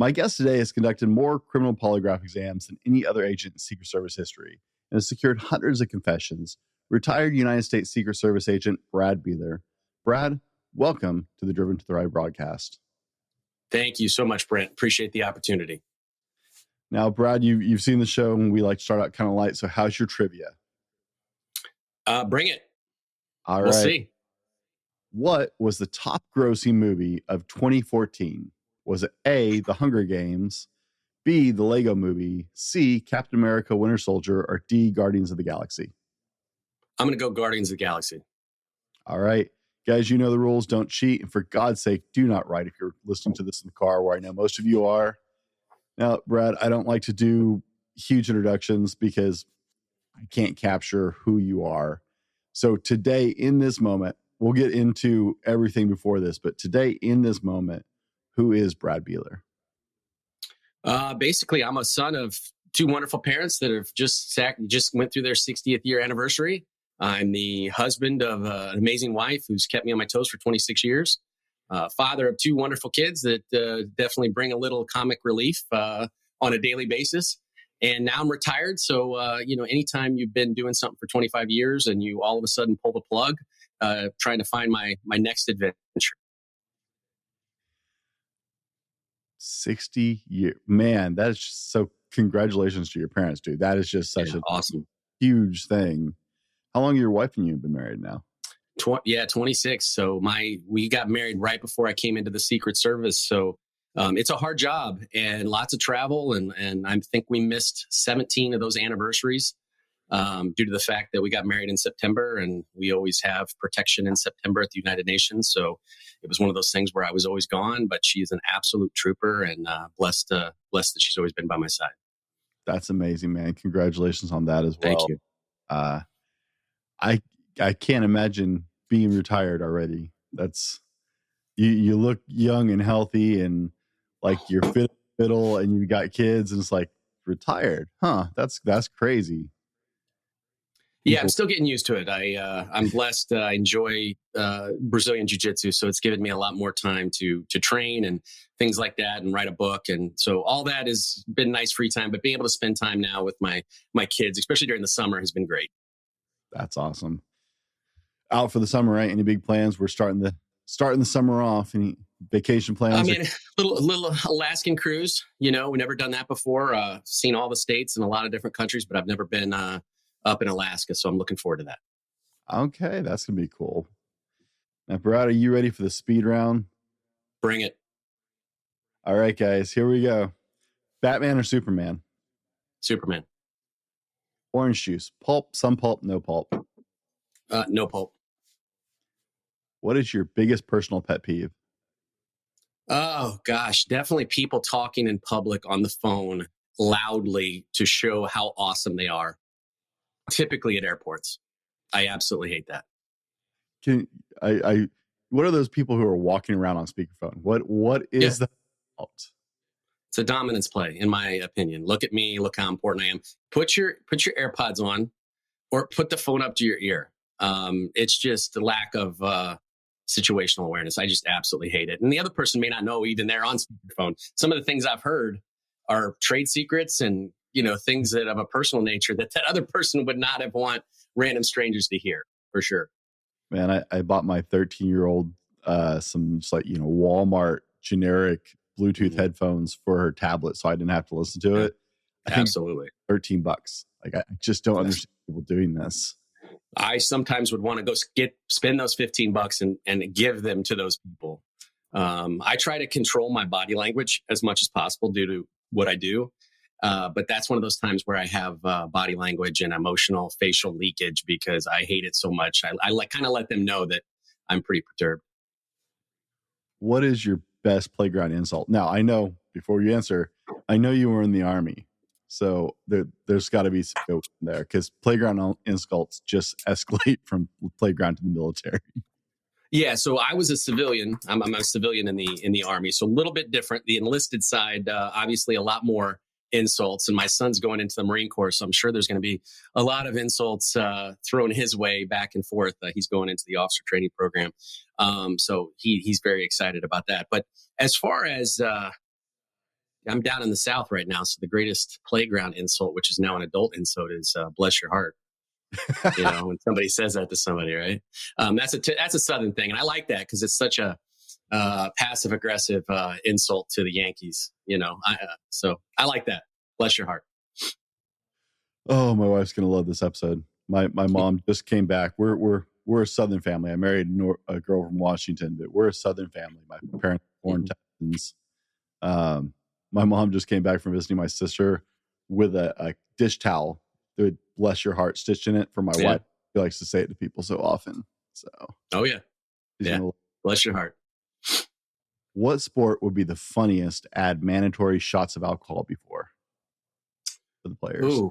My guest today has conducted more criminal polygraph exams than any other agent in Secret Service history and has secured hundreds of confessions. Retired United States Secret Service agent Brad Beeler. Brad, welcome to the Driven to Thrive broadcast. Thank you so much, Brent. Appreciate the opportunity. Now, Brad, you've seen the show, and we like to start out kind of light. So how's your trivia? Bring it. All We'll right. see. What was the top grossing movie of 2014? Was it A, The Hunger Games, B, The Lego Movie, C, Captain America Winter Soldier, or D, Guardians of the Galaxy? I'm going to go Guardians of the Galaxy. All right. Guys, you know the rules. Don't cheat. And for God's sake, do not write if you're listening to this in the car, where I know most of you are. Now, Brad, I don't like to do huge introductions because I can't capture who you are. So today, in this moment, we'll get into everything before this, but today, in this moment, who is Brad Beeler? Basically, I'm a son of two wonderful parents that have just went through their 60th year anniversary. I'm the husband of an amazing wife who's kept me on my toes for 26 years. Father of two wonderful kids that definitely bring a little comic relief on a daily basis. And now I'm retired. So, anytime you've been doing something for 25 years and you all of a sudden pull the plug, trying to find my next adventure. 60 years. Man, that is just so congratulations to your parents, dude. That is just such an awesome, huge thing. How long have your wife and you been married now? 26. So we got married right before I came into the Secret Service. So it's a hard job and lots of travel. And I think we missed 17 of those anniversaries due to the fact that we got married in September, and we always have protection in September at the United Nations. So it was one of those things where I was always gone, but she's an absolute trooper, and blessed that she's always been by my side. That's amazing, man. Congratulations on that as well. Thank you. I can't imagine being retired already. That's you look young and healthy and like you're fiddle and you got kids and it's like retired. Huh. That's crazy. Yeah, I'm still getting used to it. I'm blessed. I enjoy Brazilian jiu-jitsu, so it's given me a lot more time to train and things like that, and write a book, and so all that has been nice free time. But being able to spend time now with my kids, especially during the summer, has been great. That's awesome. Out for the summer, right? Any big plans? We're starting the summer off. Any vacation plans? I mean, a little Alaskan cruise. We've never done that before. Seen all the states and a lot of different countries, but I've never been up in Alaska, so I'm looking forward to that. Okay, that's gonna be cool. Now, Brad, are you ready for the speed round? Bring it. All right, guys, here we go. Batman or Superman? Superman. Orange juice, pulp, some pulp, no pulp. No pulp. What is your biggest personal pet peeve? Oh gosh, definitely people talking in public on the phone loudly to show how awesome they are. Typically at airports. I absolutely hate that. What are those people who are walking around on speakerphone? What is that? It's a dominance play, in my opinion. Look at me, look how important I am. Put your AirPods on or put the phone up to your ear. It's just the lack of situational awareness. I just absolutely hate it. And the other person may not know even they're on speakerphone. Some of the things I've heard are trade secrets and things that of a personal nature that other person would not have want random strangers to hear, for sure. Man, I bought my 13-year-old some just like, Walmart generic Bluetooth headphones for her tablet so I didn't have to listen to it. I Absolutely. think $13. Like I just don't understand people doing this. I sometimes would want to go spend those $15 and give them to those people. I try to control my body language as much as possible due to what I do. But that's one of those times where I have body language and emotional facial leakage because I hate it so much. I kind of let them know that I'm pretty perturbed. What is your best playground insult? Now, I know, before you answer, I know you were in the Army. So there's got to be some scope there because playground insults just escalate from playground to the military. Yeah, so I was a civilian. I'm a civilian in the Army, so a little bit different. The enlisted side, obviously, a lot more insults. And my son's going into the Marine Corps, so I'm sure there's going to be a lot of insults thrown his way back and forth. He's going into the officer training program, so he's very excited about that. But as far as I'm down in the South right now, so the greatest playground insult, which is now an adult insult, is "bless your heart." When somebody says that to somebody, right? That's a Southern thing, and I like that because it's such a passive aggressive insult to the Yankees. So I like that. Bless your heart. Oh, my wife's gonna love this episode. My mom just came back. We're a Southern family. I married a girl from Washington, but we're a Southern family. My parents were born Texans. My mom just came back from visiting my sister with a dish towel with "bless your heart" stitched in it for my wife. She likes to say it to people so often. So, oh yeah, bless your heart. What sport would be the funniest to add mandatory shots of alcohol before for the players? Ooh,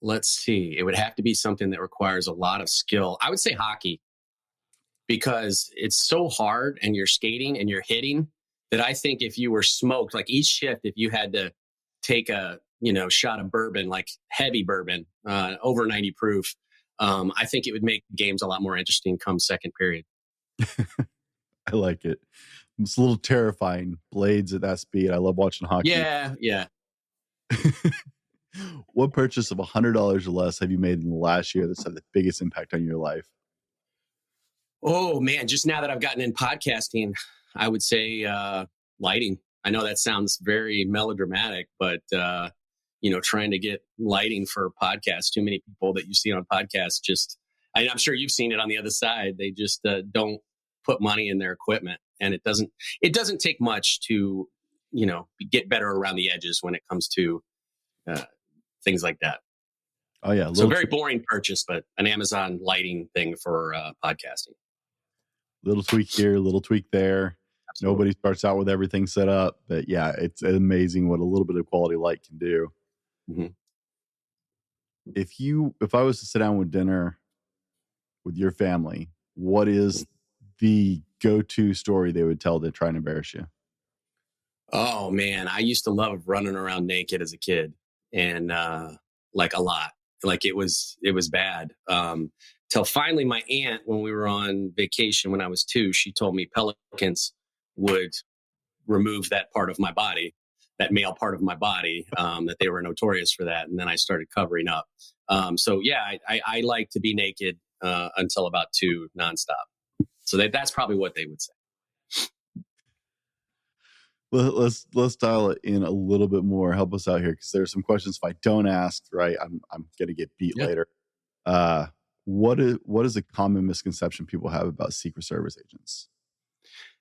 let's see. It would have to be something that requires a lot of skill. I would say hockey, because it's so hard and you're skating and you're hitting that I think if you were smoked, like each shift, if you had to take a shot of bourbon, like heavy bourbon, over 90 proof, I think it would make games a lot more interesting come second period. I like it. It's a little terrifying. Blades at that speed. I love watching hockey. Yeah. What purchase of $100 or less have you made in the last year that's had the biggest impact on your life? Oh man, just now that I've gotten in podcasting, I would say lighting. I know that sounds very melodramatic, but trying to get lighting for podcasts. Too many people that you see on podcasts I'm sure you've seen it on the other side. They just don't put money in their equipment, and it doesn't take much to get better around the edges when it comes to things like that. Oh yeah, so very boring purchase, but an Amazon lighting thing for podcasting. Little tweak here, little tweak there. Absolutely. Nobody starts out with everything set up, but yeah, it's amazing what a little bit of quality light can do. Mm-hmm. If I was to sit down with dinner with your family, what is the go-to story they would tell to try and embarrass you? Oh man, I used to love running around naked as a kid, and like a lot. Like it was bad. Till finally my aunt, when we were on vacation when I was 2, she told me pelicans would remove that part of my body, that male part of my body, that they were notorious for that. And then I started covering up. So yeah, I like to be naked until about 2 nonstop. So that's probably what they would say. Let's dial it in a little bit more. Help us out here, because there's some questions. If I don't ask, right, I'm going to get beat later. What is a common misconception people have about Secret Service agents?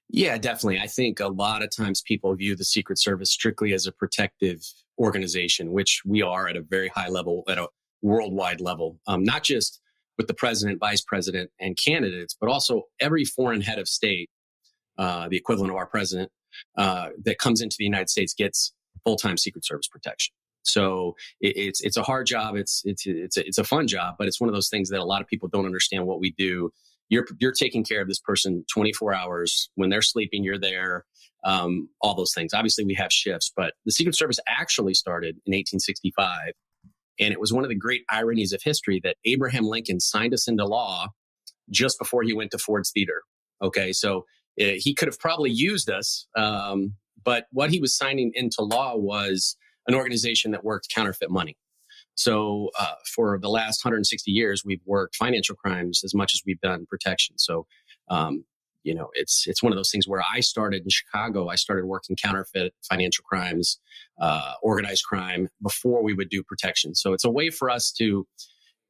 Yeah, definitely. I think a lot of times people view the Secret Service strictly as a protective organization, which we are at a very high level, at a worldwide level, not just with the president, vice president, and candidates, but also every foreign head of state, the equivalent of our president, that comes into the United States gets full-time Secret Service protection. So it's a hard job. It's a fun job, but it's one of those things that a lot of people don't understand what we do. You're taking care of this person 24 hours. When they're sleeping, you're there. All those things. Obviously, we have shifts, but the Secret Service actually started in 1865. And it was one of the great ironies of history that Abraham Lincoln signed us into law just before he went to Ford's Theater. Okay, so he could have probably used us, but what he was signing into law was an organization that worked counterfeit money. So for the last 160 years, we've worked financial crimes as much as we've done protection. So, it's one of those things where I started in Chicago. I started working counterfeit, financial crimes, organized crime before we would do protection. So it's a way for us to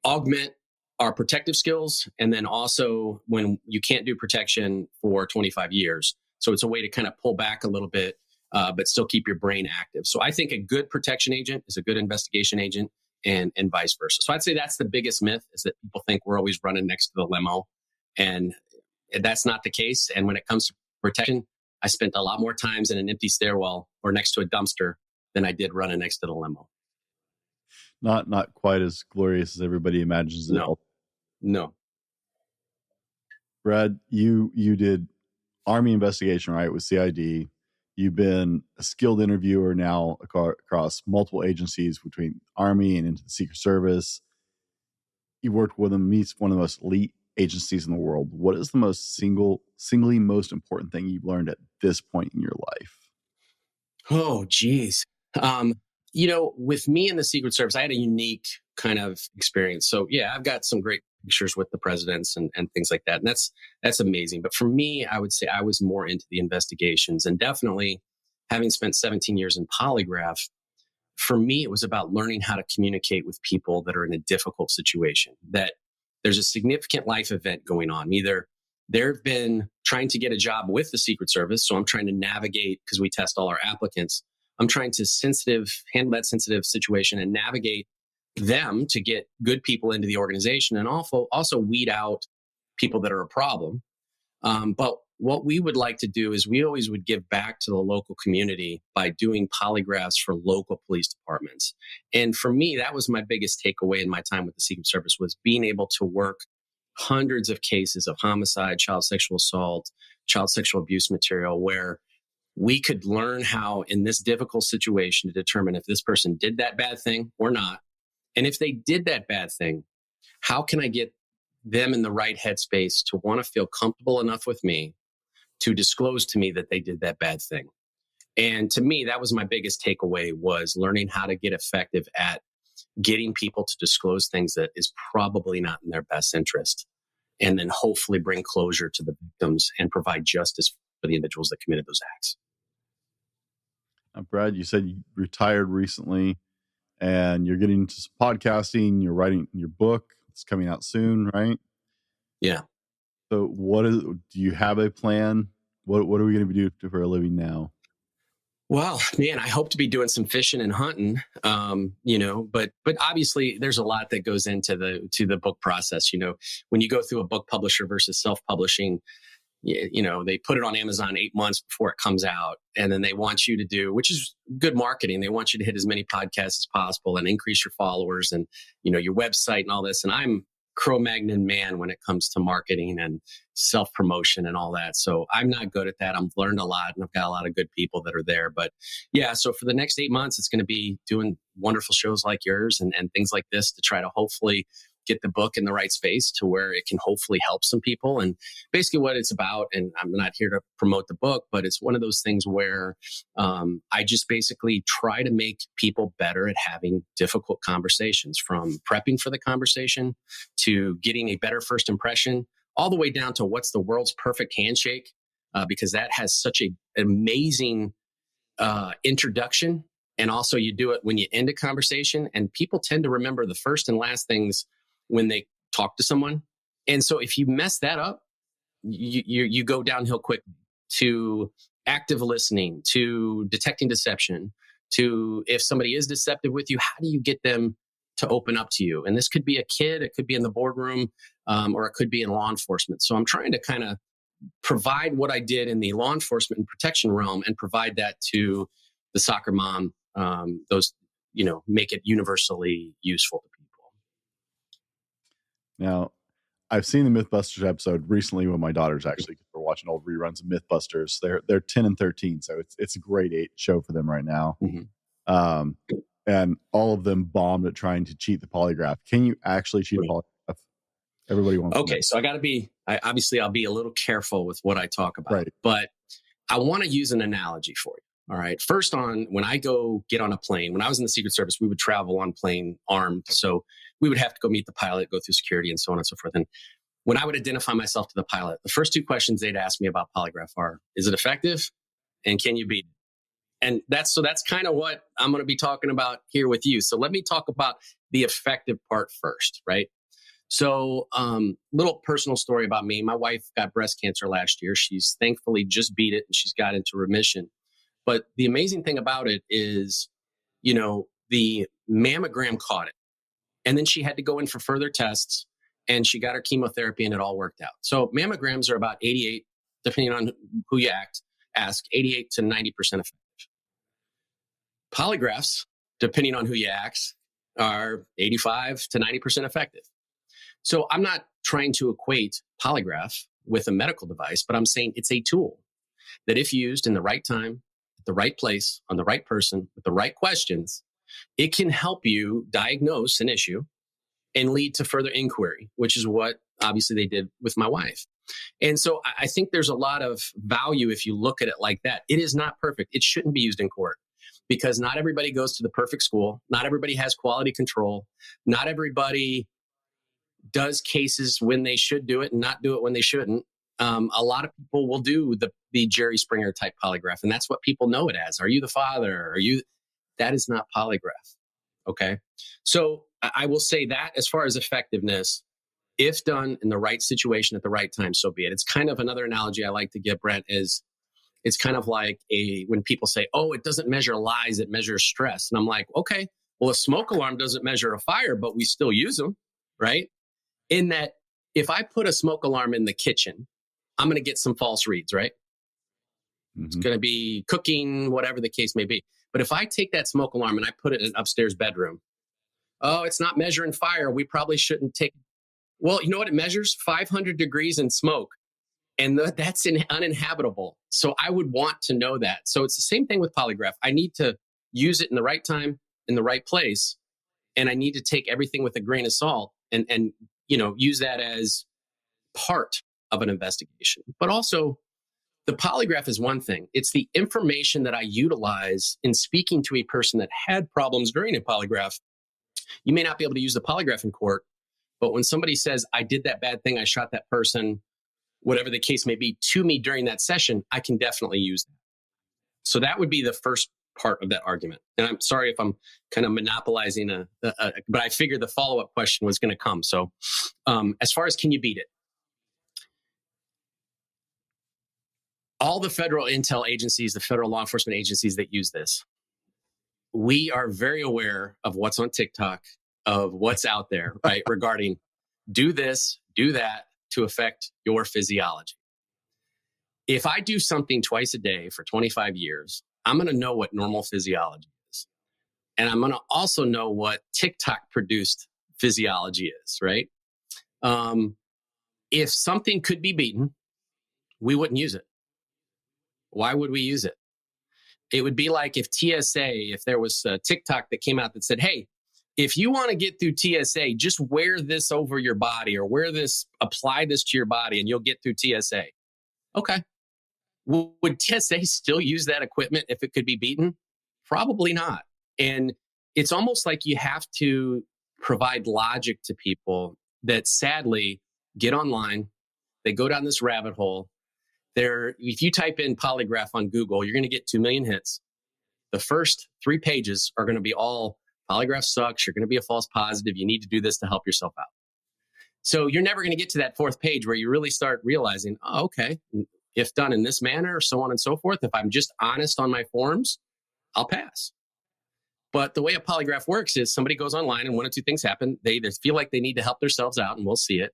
augment our protective skills. And then also when you can't do protection for 25 years. So it's a way to kind of pull back a little bit, but still keep your brain active. So I think a good protection agent is a good investigation agent, and vice versa. So I'd say that's the biggest myth, is that people think we're always running next to the limo, and that's not the case. And when it comes to protection, I spent a lot more times in an empty stairwell or next to a dumpster than I did running next to the limo. Not quite as glorious as everybody imagines it. No. Brad, you did Army investigation, right, with CID. You've been a skilled interviewer now across multiple agencies between Army and into the Secret Service. You've worked with one of the most elite agencies in the world. What is the singly most important thing you've learned at this point in your life? Oh, geez. With me in the Secret Service, I had a unique kind of experience. So yeah, I've got some great pictures with the presidents and things like that. And that's amazing. But for me, I would say I was more into the investigations, and definitely having spent 17 years in polygraph, for me, it was about learning how to communicate with people that are in a difficult situation, that there's a significant life event going on. Either they've been trying to get a job with the Secret Service, so I'm trying to navigate, because we test all our applicants. I'm trying to handle that sensitive situation and navigate them to get good people into the organization, and also weed out people that are a problem. But what we would like to do is we always would give back to the local community by doing polygraphs for local police departments. And for me, that was my biggest takeaway in my time with the Secret Service, was being able to work hundreds of cases of homicide, child sexual assault, child sexual abuse material, where we could learn how, in this difficult situation, to determine if this person did that bad thing or not. And if they did that bad thing, how can I get them in the right headspace to want to feel comfortable enough with me to disclose to me that they did that bad thing. And to me, that was my biggest takeaway, was learning how to get effective at getting people to disclose things that is probably not in their best interest, and then hopefully bring closure to the victims and provide justice for the individuals that committed those acts. Brad, you said you retired recently and you're getting into some podcasting, you're writing your book. It's coming out soon, right? Yeah. So do you have a plan? What are we going to be doing for a living now? Well, man, I hope to be doing some fishing and hunting, but obviously there's a lot that goes into the book process. When you go through a book publisher versus self-publishing, they put it on Amazon 8 months before it comes out. And then they want you to do, which is good marketing, they want you to hit as many podcasts as possible and increase your followers and, your website and all this. And I'm Cro-Magnon man when it comes to marketing and self-promotion and all that. So I'm not good at that. I've learned a lot, and I've got a lot of good people that are there. But yeah, so for the next 8 months, it's going to be doing wonderful shows like yours and things like this to try to hopefully get the book in the right space to where it can hopefully help some people. And basically what it's about, and I'm not here to promote the book, but it's one of those things where I just basically try to make people better at having difficult conversations, from prepping for the conversation to getting a better first impression, all the way down to what's the world's perfect handshake, because that has such an amazing introduction. And also you do it when you end a conversation, and people tend to remember the first and last things when they talk to someone. And so if you mess that up, you go downhill quickly, to active listening, to detecting deception, to if somebody is deceptive with you, how do you get them to open up to you? And this could be a kid, it could be in the boardroom, or it could be in law enforcement. So I'm trying to kind of provide what I did in the law enforcement and protection realm and provide that to the soccer mom, make it universally useful to people. Now, I've seen the Mythbusters episode recently with my daughters. Actually, we're watching old reruns of Mythbusters. They're 10 and 13, so it's a great show for them right now. Mm-hmm. And all of them bombed at trying to cheat the polygraph. Can you actually cheat a polygraph? Everybody wants. Okay, so I'll be a little careful with what I talk about, right. But I want to use an analogy for you. All right. First, when I go get on a plane, when I was in the Secret Service, we would travel on plane armed. So we would have to go meet the pilot, go through security, and so on and so forth. And when I would identify myself to the pilot, the first two questions they'd ask me about polygraph are, is it effective? And can you beat it? And that's kind of what I'm going to be talking about here with you. So let me talk about the effective part first, right? So, little personal story about me. My wife got breast cancer last year. She's thankfully just beat it, and she's got into remission. But the amazing thing about it is, the mammogram caught it. And then she had to go in for further tests, and she got her chemotherapy, and it all worked out. So mammograms are about 88, depending on who you ask, 88 to 90% effective. Polygraphs, depending on who you ask, are 85 to 90% effective. So I'm not trying to equate polygraph with a medical device, but I'm saying it's a tool that, if used in the right time, at the right place, on the right person, with the right questions, it can help you diagnose an issue and lead to further inquiry, which is what obviously they did with my wife. And so I think there's a lot of value if you look at it like that. It is not perfect. It shouldn't be used in court because not everybody goes to the perfect school. Not everybody has quality control. Not everybody does cases when they should do it and not do it when they shouldn't. A lot of people will do the Jerry Springer type polygraph, and that's what people know it as. Are you the father? Are you? That is not polygraph. Okay. So I will say that as far as effectiveness, if done in the right situation at the right time, so be it. It's kind of another analogy I like to give, Brent, is it's kind of like when people say, oh, it doesn't measure lies, it measures stress. And I'm like, okay, well, a smoke alarm doesn't measure a fire, but we still use them, right? In that if I put a smoke alarm in the kitchen, I'm going to get some false reads, right? Mm-hmm. It's going to be cooking, whatever the case may be. But if I take that smoke alarm and I put it in an upstairs bedroom, oh, it's not measuring fire. We probably shouldn't take. Well, you know what it measures? 500 degrees in smoke. And that's uninhabitable. So I would want to know that. So it's the same thing with polygraph. I need to use it in the right time, in the right place. And I need to take everything with a grain of salt and use that as part of an investigation. But also, the polygraph is one thing. It's the information that I utilize in speaking to a person that had problems during a polygraph. You may not be able to use the polygraph in court, but when somebody says, I did that bad thing, I shot that person, whatever the case may be, to me during that session, I can definitely use that. So that would be the first part of that argument. And I'm sorry if I'm kind of monopolizing but I figured the follow-up question was going to come. So as far as can you beat it? All the federal intel agencies, the federal law enforcement agencies that use this, we are very aware of what's on TikTok, of what's out there, right? Regarding do this, do that to affect your physiology. If I do something twice a day for 25 years, I'm going to know what normal physiology is. And I'm going to also know what TikTok produced physiology is, right? If something could be beaten, we wouldn't use it. Why would we use it? It would be like if there was a TikTok that came out that said, hey, if you want to get through TSA, just wear this over your body or apply this to your body and you'll get through TSA. Okay. Would TSA still use that equipment if it could be beaten? Probably not. And it's almost like you have to provide logic to people that sadly get online, they go down this rabbit hole. If you type in polygraph on Google, you're going to get 2 million hits. The first 3 pages are going to be all polygraph sucks. You're going to be a false positive. You need to do this to help yourself out. So you're never going to get to that 4th page where you really start realizing, oh, okay, if done in this manner, so on and so forth, if I'm just honest on my forms, I'll pass. But the way a polygraph works is somebody goes online and 1 of 2 things happen. They either feel like they need to help themselves out and we'll see it.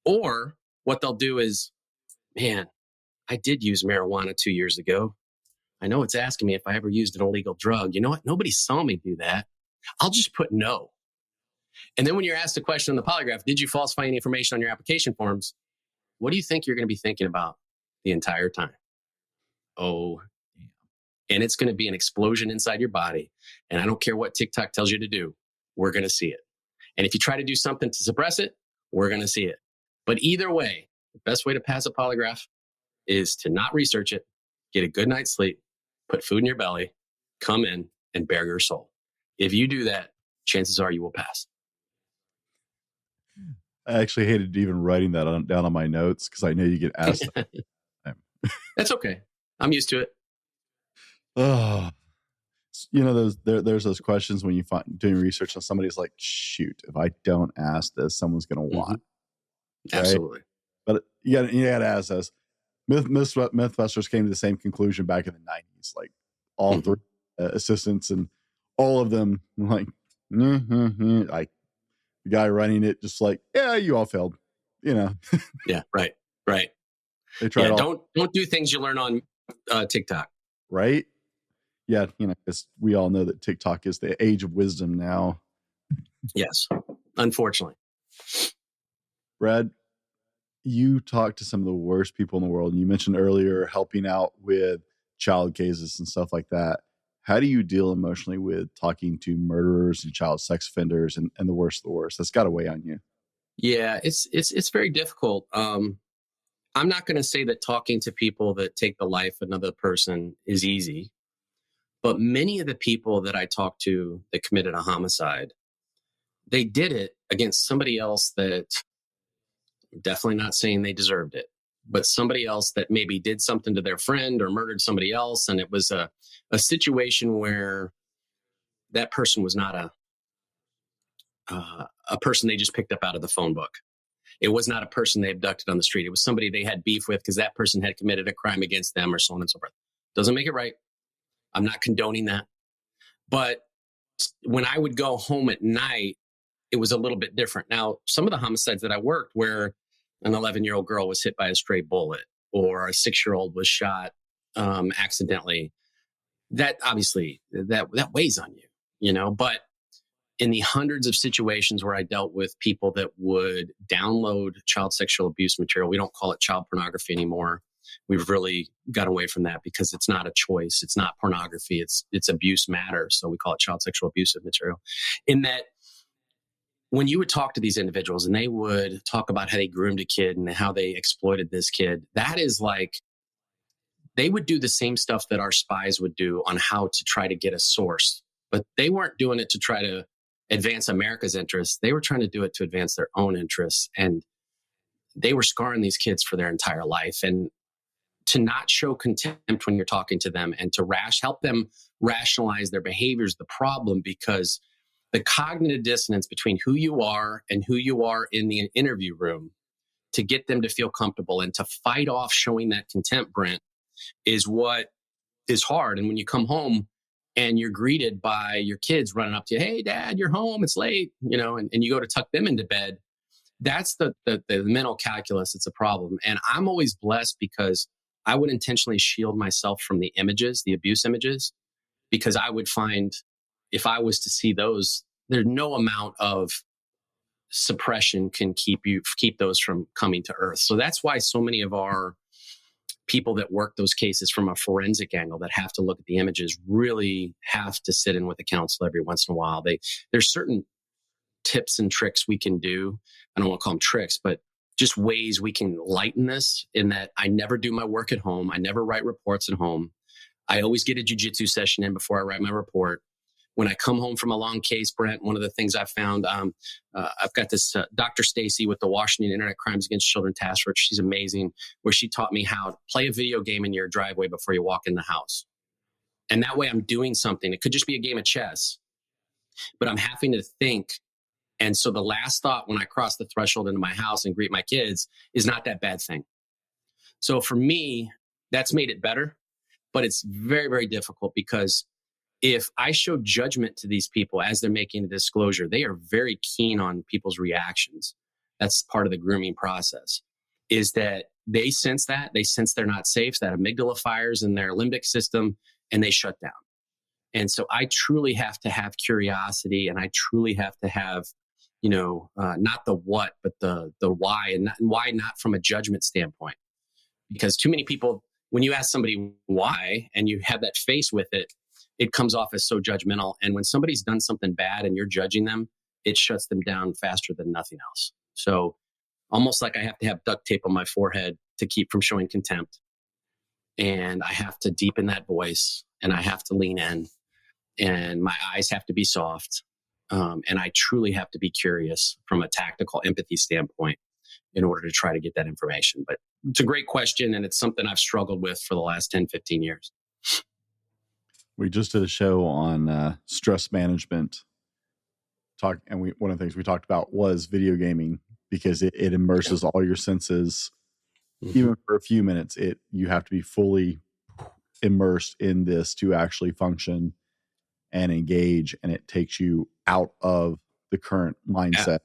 Or what they'll do is, man, I did use marijuana 2 years ago. I know it's asking me if I ever used an illegal drug. You know what? Nobody saw me do that. I'll just put no. And then when you're asked a question on the polygraph, did you falsify any information on your application forms? What do you think you're going to be thinking about the entire time? Oh, yeah. And it's going to be an explosion inside your body. And I don't care what TikTok tells you to do. We're going to see it. And if you try to do something to suppress it, we're going to see it. But either way, the best way to pass a polygraph is to not research it, get a good night's sleep, put food in your belly, come in and bare your soul. If you do that, chances are you will pass. I actually hated even writing that down on my notes because I know you get asked that. That's okay. I'm used to it. Oh, there's those questions when you find doing research on somebody's like, shoot, if I don't ask this, someone's going to want. Right? Absolutely. But you got to ask this. Mythbusters came to the same conclusion back in the 90s. Like all 3 assistants and all of them like the guy running it just like, yeah, you all failed. Yeah, right. They tried don't do things you learn on TikTok. Right? Yeah, because we all know that TikTok is the age of wisdom now. Yes, unfortunately. Brad, you talk to some of the worst people in the world. And you mentioned earlier helping out with child cases and stuff like that. How do you deal emotionally with talking to murderers and child sex offenders and the worst of the worst? That's got to weigh on you. Yeah, it's very difficult. I'm not going to say that talking to people that take the life of another person is easy, but many of the people that I talked to that committed a homicide, they did it against somebody else that, definitely not saying they deserved it, but somebody else that maybe did something to their friend or murdered somebody else. And it was a situation where that person was not a person they just picked up out of the phone book. It was not a person they abducted on the street. It was somebody they had beef with because that person had committed a crime against them or so on and so forth. Doesn't make it right. I'm not condoning that. But when I would go home at night, it was a little bit different. Now, some of the homicides that I worked where an 11-year-old girl was hit by a stray bullet or a 6-year-old was shot accidentally, that obviously that weighs on you, you know, but in the hundreds of situations where I dealt with people that would download child sexual abuse material, we don't call it child pornography anymore. We've really got away from that because it's not a choice. It's not pornography. It's abuse matters. So we call it child sexual abusive material. In that, when you would talk to these individuals and they would talk about how they groomed a kid and how they exploited this kid, that is like, they would do the same stuff that our spies would do on how to try to get a source, but they weren't doing it to try to advance America's interests. They were trying to do it to advance their own interests. And they were scarring these kids for their entire life. And to not show contempt when you're talking to them and to help them rationalize their behaviors, the problem, because the cognitive dissonance between who you are and who you are in the interview room, to get them to feel comfortable and to fight off showing that contempt, Brent, is what is hard. And when you come home and you're greeted by your kids running up to you, hey, Dad, you're home, it's late, you know, and you go to tuck them into bed, that's the mental calculus. It's a problem. And I'm always blessed because I would intentionally shield myself from the images, the abuse images, because I would find if I was to see those, there's no amount of suppression can keep those from coming to earth. So that's why so many of our people that work those cases from a forensic angle that have to look at the images really have to sit in with a counselor every once in a while. There's certain tips and tricks we can do. I don't want to call them tricks, but just ways we can lighten this, in that I never do my work at home. I never write reports at home. I always get a jiu-jitsu session in before I write my report. When I come home from a long case, Brent, one of the things I found, I've got this Dr. Stacy with the Washington Internet Crimes Against Children Task Force. She's amazing, where she taught me how to play a video game in your driveway before you walk in the house. And that way I'm doing something. It could just be a game of chess, but I'm having to think. And so the last thought when I cross the threshold into my house and greet my kids is not that bad thing. So for me, that's made it better, but it's very, very difficult because if I show judgment to these people as they're making a disclosure, they are very keen on people's reactions. That's part of the grooming process, is that they sense they're not safe, that amygdala fires in their limbic system, and they shut down. And so I truly have to have curiosity, and I truly have to have, not the what, but the why, and why not from a judgment standpoint. Because too many people, when you ask somebody why and you have that face with it, it comes off as so judgmental. And when somebody's done something bad and you're judging them, it shuts them down faster than nothing else. So almost like I have to have duct tape on my forehead to keep from showing contempt. And I have to deepen that voice, and I have to lean in, and my eyes have to be soft. And I truly have to be curious from a tactical empathy standpoint in order to try to get that information. But it's a great question, and it's something I've struggled with for the last 10, 15 years. We just did a show on stress management. One of the things we talked about was video gaming, because it immerses all your senses. Mm-hmm. Even for a few minutes, you have to be fully immersed in this to actually function and engage, and it takes you out of the current mindset.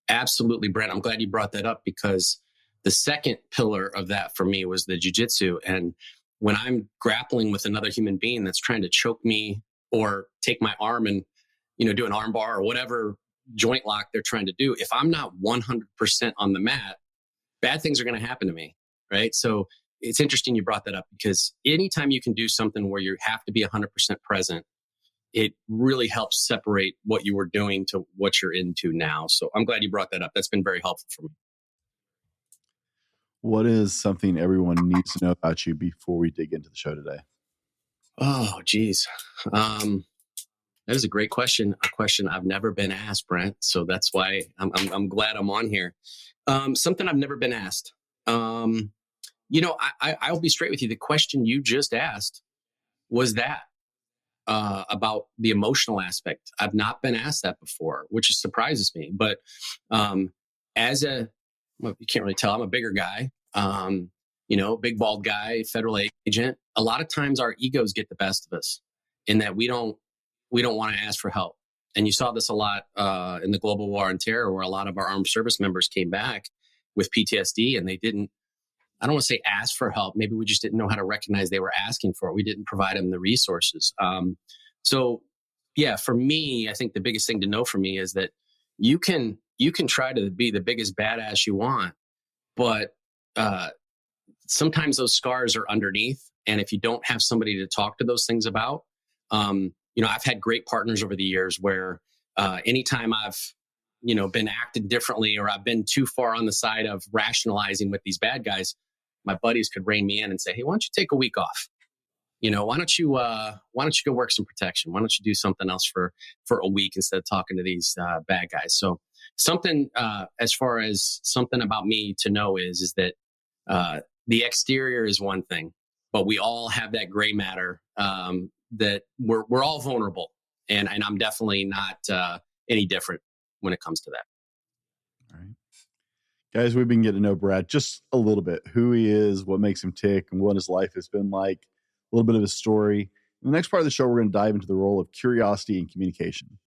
Absolutely, Brent. I'm glad you brought that up, because the second pillar of that for me was the jiu-jitsu. And when I'm grappling with another human being that's trying to choke me or take my arm and, do an arm bar or whatever joint lock they're trying to do, if I'm not 100% on the mat, bad things are going to happen to me, right? So it's interesting you brought that up, because anytime you can do something where you have to be 100% present, it really helps separate what you were doing to what you're into now. So I'm glad you brought that up. That's been very helpful for me. What is something everyone needs to know about you before we dig into the show today? Oh, geez. That is a great question. A question I've never been asked, Brent. So that's why I'm glad I'm on here. Something I've never been asked. I'll be straight with you. The question you just asked was that about the emotional aspect. I've not been asked that before, which surprises me. But um, you can't really tell. I'm a bigger guy. Big bald guy, federal agent. A lot of times our egos get the best of us in that we don't want to ask for help. And you saw this a lot in the global war on terror, where a lot of our armed service members came back with PTSD and they didn't, I don't want to say ask for help. Maybe we just didn't know how to recognize they were asking for it. We didn't provide them the resources. So yeah, for me, I think the biggest thing to know for me is that you can try to be the biggest badass you want, but sometimes those scars are underneath. And if you don't have somebody to talk to those things about, I've had great partners over the years where anytime I've, been acted differently or I've been too far on the side of rationalizing with these bad guys, my buddies could rein me in and say, hey, why don't you take a week off? Why don't you go work some protection? Why don't you do something else for a week instead of talking to these bad guys? So something as far as something about me to know is that the exterior is one thing, but we all have that gray matter that we're all vulnerable, and I'm definitely not any different when it comes to that. All right. Guys, we've been getting to know Brad just a little bit, who he is, what makes him tick, and what his life has been like, a little bit of his story. In the next part of the show, we're going to dive into the role of curiosity and communication.